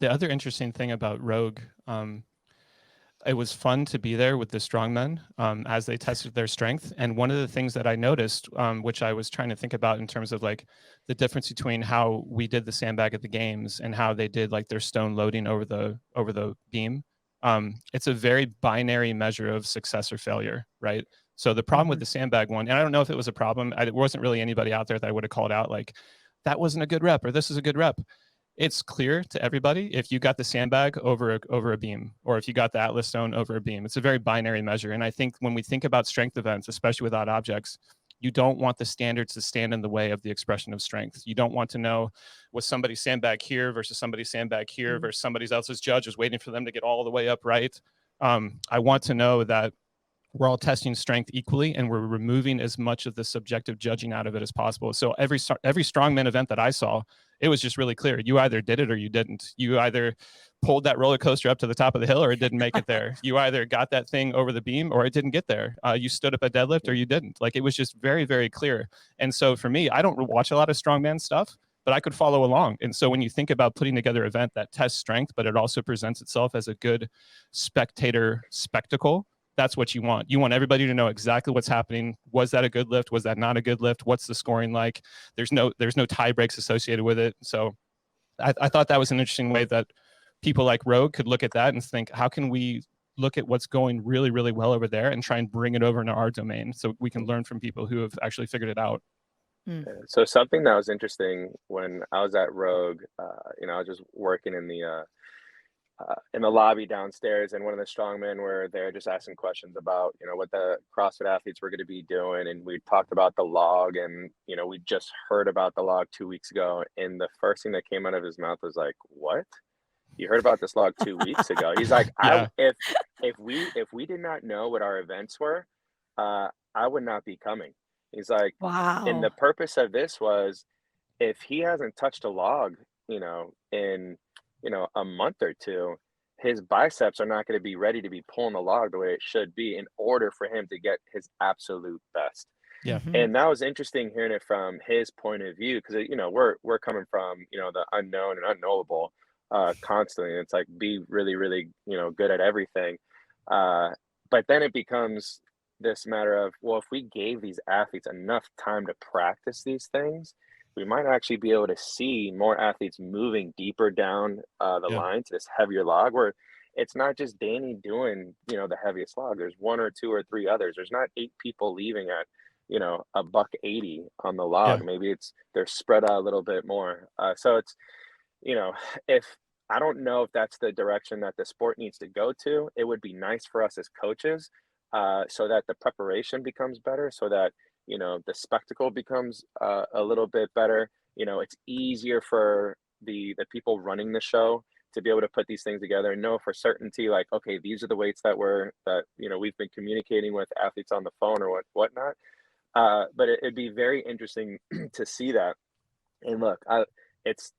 The other interesting thing about Rogue, it was fun to be there with the strongmen as they tested their strength. And one of the things that I noticed, which I was trying to think about in terms of like the difference between how we did the sandbag at the games and how they did like their stone loading over the beam. It's a very binary measure of success or failure, right? So the problem with the sandbag one, and I don't know if it was a problem, there wasn't really anybody out there that I would have called out like, that wasn't a good rep or this is a good rep. It's clear to everybody if you got the sandbag over a beam, or if you got the Atlas stone over a beam. It's a very binary measure. And I think when we think about strength events, especially with odd objects, you don't want the standards to stand in the way of the expression of strength. You don't want to know, was somebody's sandbag here versus somebody's sandbag here versus somebody else's judge is waiting for them to get all the way up right. I want to know that we're all testing strength equally and we're removing as much of the subjective judging out of it as possible. So every strongman event that I saw, it was just really clear. You either did it or you didn't. You either pulled that roller coaster up to the top of the hill or it didn't make it there. You either got that thing over the beam or it didn't get there. You stood up a deadlift or you didn't. Like, it was just very, very clear. And so for me, I don't watch a lot of strongman stuff, but I could follow along. And so when you think about putting together an event that tests strength, but it also presents itself as a good spectator spectacle, that's what you want. You want everybody to know exactly what's happening. Was that a good lift? Was that not a good lift? What's the scoring like? There's no tie breaks associated with it. So I thought that was an interesting way that people like Rogue could look at that and think, how can we look at what's going really, really well over there and try and bring it over into our domain so we can learn from people who have actually figured it out. So something that was interesting when I was at Rogue, I was just working in the lobby downstairs, and one of the strongmen were there just asking questions about, what the CrossFit athletes were going to be doing. And we talked about the log, and, we just heard about the log 2 weeks ago. And the first thing that came out of his mouth was like, what? You heard about this log 2 weeks ago? He's like, Yeah. if we did not know what our events were, I would not be coming. He's like, and the Wow. purpose of this was, if he hasn't touched a log, in a month or two, his biceps are not going to be ready to be pulling the log the way it should be in order for him to get his absolute best. Yeah. And that was interesting hearing it from his point of view, because we're coming from the unknown and unknowable constantly. And it's like, be really, really good at everything. But then it becomes this matter of, well, if we gave these athletes enough time to practice these things, we might actually be able to see more athletes moving deeper down the line to this heavier log, where it's not just Danny doing, the heaviest log. There's one or two or three others. There's not 8 people leaving at, $180 on the log. Yeah. Maybe they're spread out a little bit more. So it's, if I don't know if that's the direction that the sport needs to go to, it would be nice for us as coaches so that the preparation becomes better, so that the spectacle becomes a little bit better. It's easier for the people running the show to be able to put these things together and know for certainty, like, okay, these are the weights that we've been communicating with athletes on the phone or whatnot. But it'd be very interesting to see that. And look, it's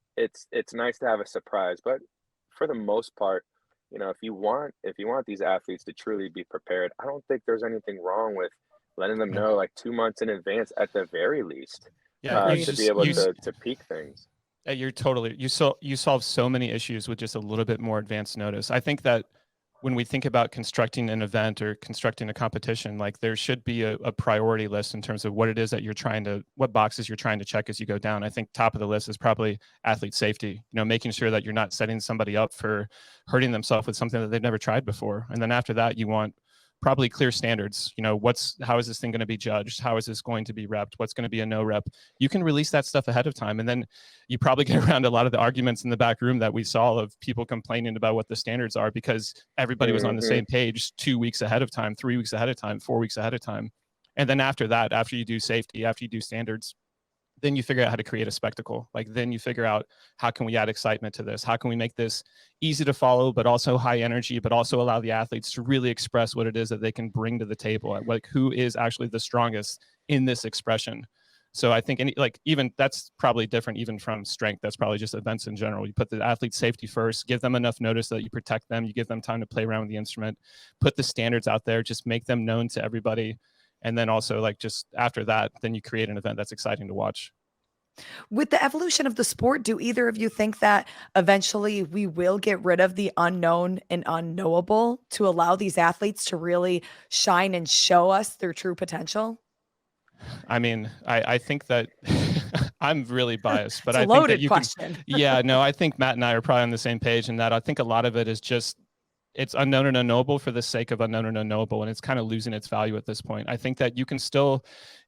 nice to have a surprise, but for the most part, if you want these athletes to truly be prepared, I don't think there's anything wrong with letting them know like 2 months in advance at the very least, to be able to peak things. You solve so many issues with just a little bit more advanced notice. I think that when we think about constructing an event or constructing a competition, like, there should be a priority list in terms of what it is that what boxes you're trying to check as you go down. I think top of the list is probably athlete safety, making sure that you're not setting somebody up for hurting themselves with something that they've never tried before. And then after that, you want probably clear standards. How is this thing going to be judged? How is this going to be repped? What's going to be a no rep? You can release that stuff ahead of time. And then you probably get around a lot of the arguments in the back room that we saw of people complaining about what the standards are, because everybody was on the same page 2 weeks ahead of time, 3 weeks ahead of time, 4 weeks ahead of time. And then after that, after you do safety, after you do standards, then you figure out how to create a spectacle. Like, then you figure out, how can we add excitement to this? How can we make this easy to follow, but also high energy, but also allow the athletes to really express what it is that they can bring to the table? Like, who is actually the strongest in this expression? So I think even that's probably different even from strength. That's probably just events in general. You put the athlete safety first, give them enough notice that you protect them. You give them time to play around with the instrument, put the standards out there, just make them known to everybody. And then also, just after that, then you create an event that's exciting to watch. With the evolution of the sport, do either of you think that eventually we will get rid of the unknown and unknowable to allow these athletes to really shine and show us their true potential? I mean, I think that I'm really biased, but It's a I think that loaded you can, question. yeah, no, I think Matt and I are probably on the same page in that I think a lot of it is just it's unknown and unknowable for the sake of unknown and unknowable, and it's kind of losing its value at this point. I think that you can still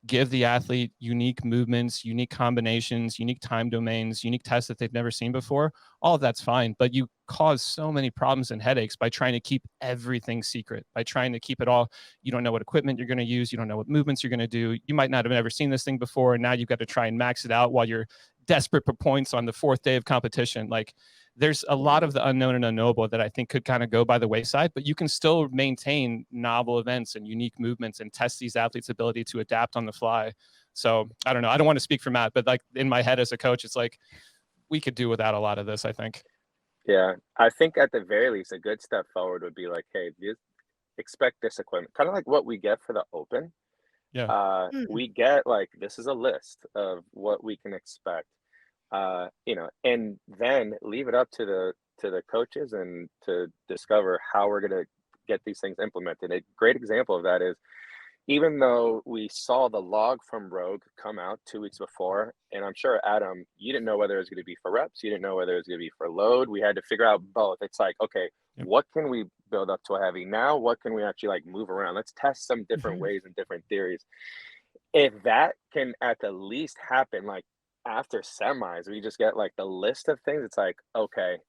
give the athlete unique movements, unique combinations, unique time domains, unique tests that they've never seen before. All of that's fine, but you cause so many problems and headaches by trying to keep everything secret, by trying to keep it all. You don't know what equipment you're going to use, you don't know what movements you're going to do. You might not have ever seen this thing before, and now you've got to try and max it out while you're desperate for points on the fourth day of competition. Like, there's a lot of the unknown and unknowable that I think could kind of go by the wayside, but you can still maintain novel events and unique movements and test these athletes' ability to adapt on the fly. So I don't know. I don't want to speak for Matt, but like in my head as a coach, it's like we could do without a lot of this, I think. Yeah, I think at the very least, a good step forward would be like, hey, expect this equipment, kind of like what we get for the open. Yeah. Mm, We get like this is a list of what we can expect, and then leave it up to the coaches and to discover how we're gonna get these things implemented. A great example of that is even though we saw the log from Rogue come out 2 weeks before, and I'm sure Adam, you didn't know whether it was going to be for reps, you didn't know whether it was going to be for load. We had to figure out both. It's like, okay, Yep. what can we build up to a heavy now? What can we actually like move around? Let's test some different Mhm. ways and different theories. If that can at the least happen, like after semis, we just get like the list of things. It's like, okay,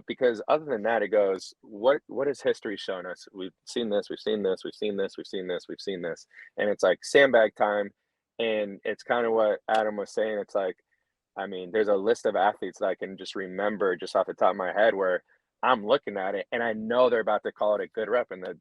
because other than that, it goes, what has history shown us? We've seen this, we've seen this, we've seen this, we've seen this, we've seen this. And it's like sandbag time. And it's kind of what Adam was saying. It's like, I mean, there's a list of athletes that I can just remember just off the top of my head where I'm looking at it and I know they're about to call it a good rep and the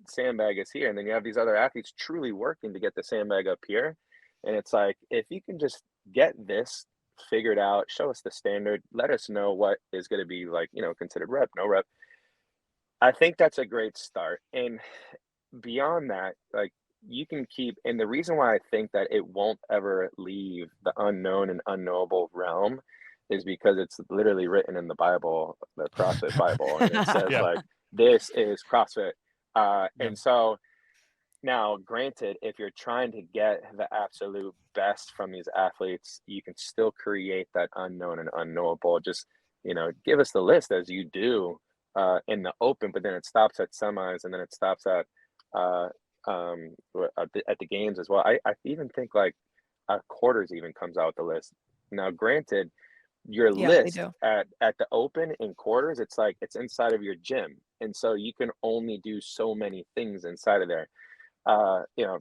sandbag is here. And then you have these other athletes truly working to get the sandbag up here. And it's like, if you can just get this figured out, show us the standard, let us know what is going to be like, considered rep, no rep. I think that's a great start. And beyond that, like you can keep, and the reason why I think that it won't ever leave the unknown and unknowable realm is because it's literally written in the Bible, the CrossFit Bible, and it says Yeah. like this is CrossFit. Yeah. And so now, granted, if you're trying to get the absolute best from these athletes, you can still create that unknown and unknowable. Just, give us the list as you do in the open, but then it stops at semis and then it stops at uh, at the games as well. I even think like quarters even comes out with the list. Now, granted, your yeah, they list do. at the open in quarters, it's like it's inside of your gym, and so you can only do so many things inside of there. uh, you know,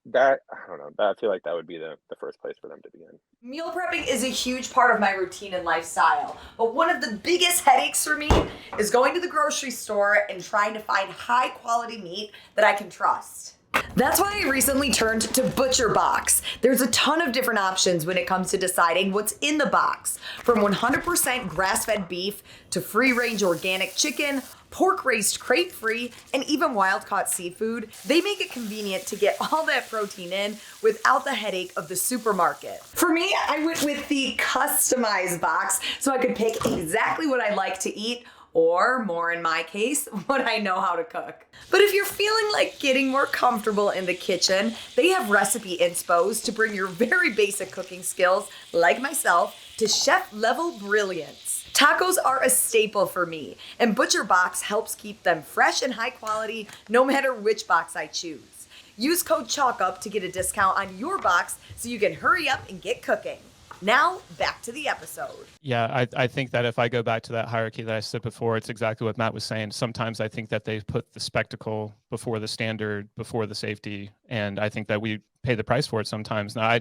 that I don't know, that I feel like that would be the first place for them to begin. Meal prepping is a huge part of my routine and lifestyle, but one of the biggest headaches for me is going to the grocery store and trying to find high quality meat that I can trust. That's why I recently turned to Butcher Box. There's a ton of different options when it comes to deciding what's in the box, from 100% grass-fed beef to free-range organic chicken, pork-raised crate-free, and even wild-caught seafood. They make it convenient to get all that protein in without the headache of the supermarket. For me, I went with the customized box so I could pick exactly what I like to eat, or more in my case, what I know how to cook. But if you're feeling like getting more comfortable in the kitchen, they have recipe inspos to bring your very basic cooking skills, like myself, to chef level brilliance. Tacos are a staple for me, and Butcher Box helps keep them fresh and high quality no matter which box I choose. Use code Chalk Up to get a discount on your box so you can hurry up and get cooking. Now, back to the episode. Yeah, I think that if I go back to that hierarchy that I said before, it's exactly what Matt was saying. Sometimes I think that they put the spectacle before the standard, before the safety, and I think that we pay the price for it sometimes. Now,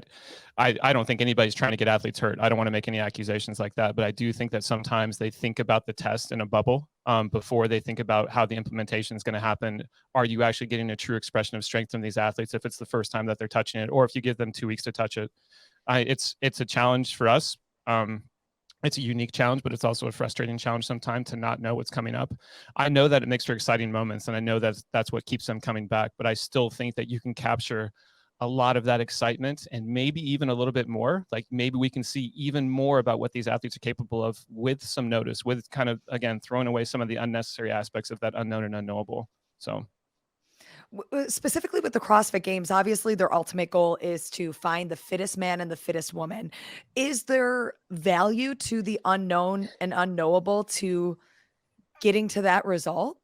I don't think anybody's trying to get athletes hurt. I don't want to make any accusations like that, but I do think that sometimes they think about the test in a bubble before they think about how the implementation is going to happen. Are you actually getting a true expression of strength from these athletes if it's the first time that they're touching it, or if you give them 2 weeks to touch it? It's a challenge for us. It's a unique challenge, but it's also a frustrating challenge sometimes to not know what's coming up. I know that it makes for exciting moments, and I know that that's what keeps them coming back. But I still think that you can capture a lot of that excitement and maybe even a little bit more. Like maybe we can see even more about what these athletes are capable of with some notice, with kind of, again, throwing away some of the unnecessary aspects of that unknown and unknowable. So specifically with the CrossFit Games, obviously their ultimate goal is to find the fittest man and the fittest woman. Is there value to the unknown and unknowable to getting to that result?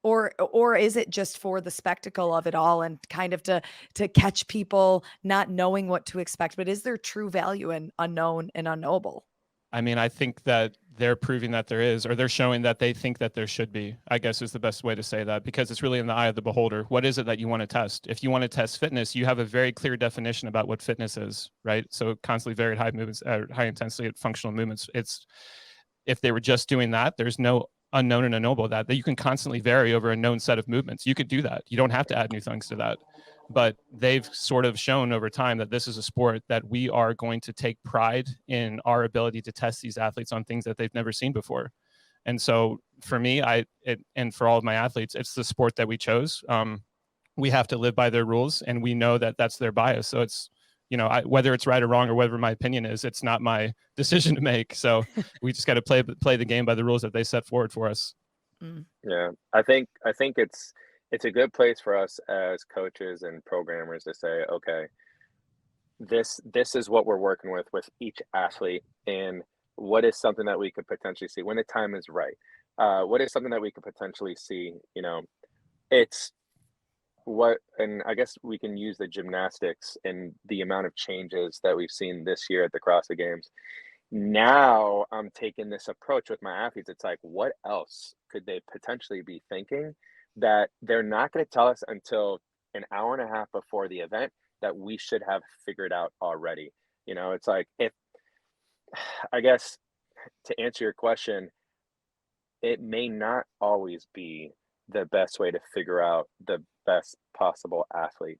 Or is it just for the spectacle of it all and kind of to catch people not knowing what to expect? But is there true value in unknown and unknowable? I mean, I think that they're proving that there is, or they're showing that they think that there should be, I guess is the best way to say that, because it's really in the eye of the beholder. What is it that you want to test? If you want to test fitness, you have a very clear definition about what fitness is, right? So constantly varied high movements, high intensity functional movements. It's, if they were just doing that, there's no unknown and unknowable that you can constantly vary over a known set of movements. You could do that. You don't have to add new things to that. But they've sort of shown over time that this is a sport that we are going to take pride in our ability to test these athletes on things that they've never seen before. And so for me, and for all of my athletes, it's the sport that we chose. We have to live by their rules, and we know that that's their bias. So it's, whether it's right or wrong or whatever my opinion is, it's not my decision to make. So we just got to play the game by the rules that they set forward for us. Yeah, I think it's a good place for us as coaches and programmers to say, okay, this is what we're working with each athlete, and what is something that we could potentially see when the time is right. What is something that we could potentially see? It's what, and I guess we can use the gymnastics and the amount of changes that we've seen this year at the CrossFit Games. Now I'm taking this approach with my athletes. It's like, what else could they potentially be thinking that they're not going to tell us until an hour and a half before the event that we should have figured out already? It's like, if, I guess, to answer your question, it may not always be the best way to figure out the best possible athlete.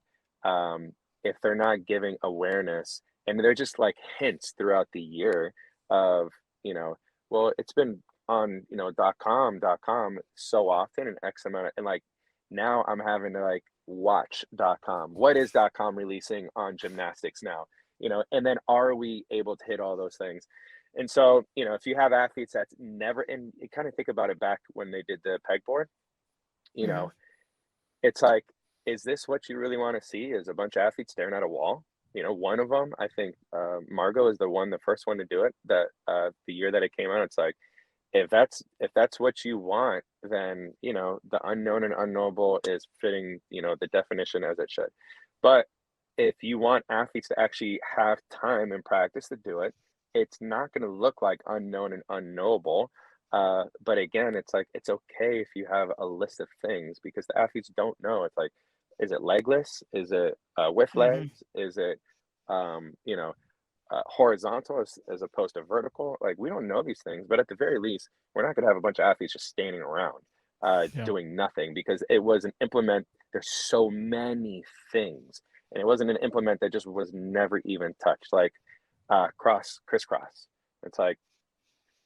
If they're not giving awareness, and they're just like hints throughout the year of, well, it's been on, .com so often, and X amount of, and like, now I'm having to like watch .com. What is .com releasing on gymnastics now? And then are we able to hit all those things? And so, if you have athletes that's never, and you kind of think about it back when they did the pegboard, Mhm. it's like, is this what you really want to see? Is a bunch of athletes staring at a wall? One of them, I think, Margot is the first one to do it. That the year that it came out, it's like, if that's what you want, then the unknown and unknowable is fitting the definition as it should. But if you want athletes to actually have time and practice to do it, it's not going to look like unknown and unknowable. But again, it's like, it's okay if you have a list of things, because the athletes don't know. It's like, is it legless? Is it with Mhm. legs? Is it horizontal as opposed to vertical? Like, we don't know these things, but at the very least, we're not going to have a bunch of athletes just standing around Yeah. doing nothing, because it was an implement. There's so many things, and it wasn't an implement that just was never even touched, like crisscross. It's like,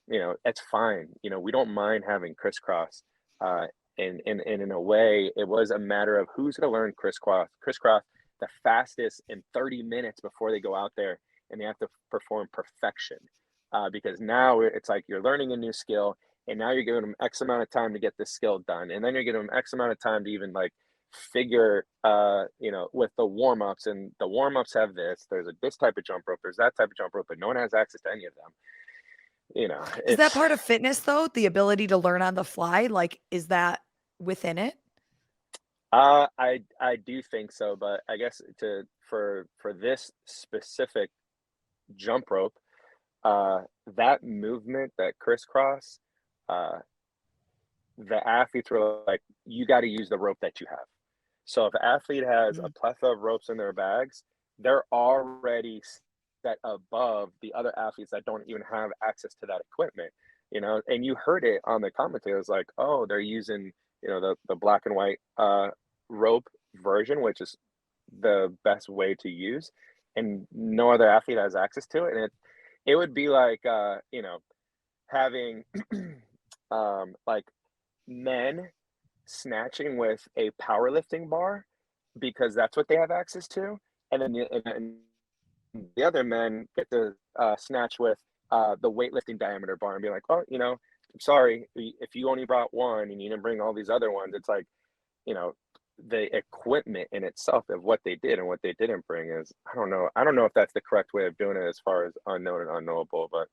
it's fine. We don't mind having crisscross. And in a way, it was a matter of who's going to learn crisscross the fastest in 30 minutes before they go out there, and they have to perform perfection. Because now it's like you're learning a new skill, and now you're giving them X amount of time to get this skill done, and then you're giving them X amount of time to even like figure, with the warm-ups, and the warm-ups have this type of jump rope, there's that type of jump rope, but no one has access to any of them. Is that It's part of fitness though? The ability to learn on the fly? Like, is that within it? I do think so, but I guess for this specific jump rope, that movement, that crisscross, uh, the athletes were like, you got to use the rope that you have. So if an athlete has a Mm. plethora of ropes in their bags, they're already set above the other athletes that don't even have access to that equipment. And you heard it on the commentators, like, oh, they're using, the black and white rope version, which is the best way to use, and no other athlete has access to it. And it would be like, having like men snatching with a powerlifting bar, because that's what they have access to, and then the other men get to snatch with the weightlifting diameter bar and be like, oh, I'm sorry if you only brought one and you didn't bring all these other ones. It's like, the equipment in itself of what they did and what they didn't bring is, I don't know if that's the correct way of doing it as far as unknown and unknowable, but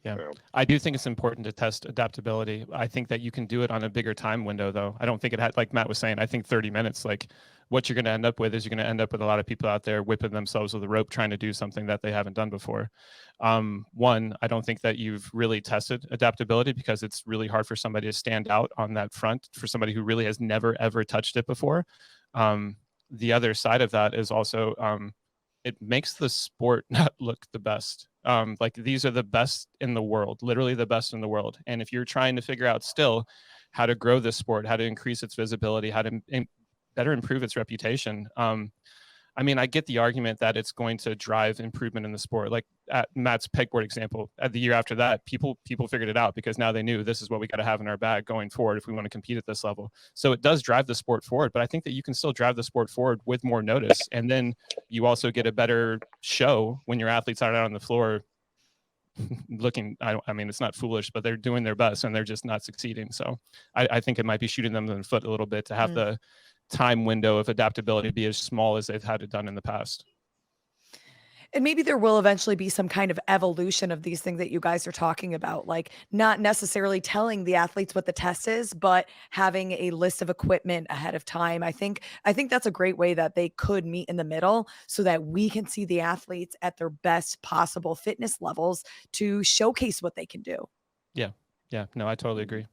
yeah, I do think it's important to test adaptability. I think that you can do it on a bigger time window, though. I don't think it had, like Matt was saying, I think 30 minutes, like what you're going to end up with is you're going to end up with a lot of people out there whipping themselves with a rope trying to do something that they haven't done before. One, I don't think that you've really tested adaptability because it's really hard for somebody to stand out on that front for somebody who really has never, ever touched it before. The other side of that is also, it makes the sport not look the best. Like these are the best in the world, literally the best in the world. And if you're trying to figure out still how to grow this sport, how to increase its visibility, how to better improve its reputation. I mean, I get the argument that it's going to drive improvement in the sport. Like at Matt's pegboard example, at the year after that, people figured it out because now they knew this is what we got to have in our bag going forward if we want to compete at this level. So it does drive the sport forward, but I think that you can still drive the sport forward with more notice. And then you also get a better show when your athletes are out on the floor looking, I mean, it's not foolish, but they're doing their best and they're just not succeeding. So I think it might be shooting them in the foot a little bit to have the time window of adaptability be as small as they've had it done in the past. And maybe there will eventually be some kind of evolution of these things that you guys are talking about, like not necessarily telling the athletes what the test is, but having a list of equipment ahead of time. I think that's a great way that they could meet in the middle so that we can see the athletes at their best possible fitness levels to showcase what they can do. Yeah. No, I totally agree.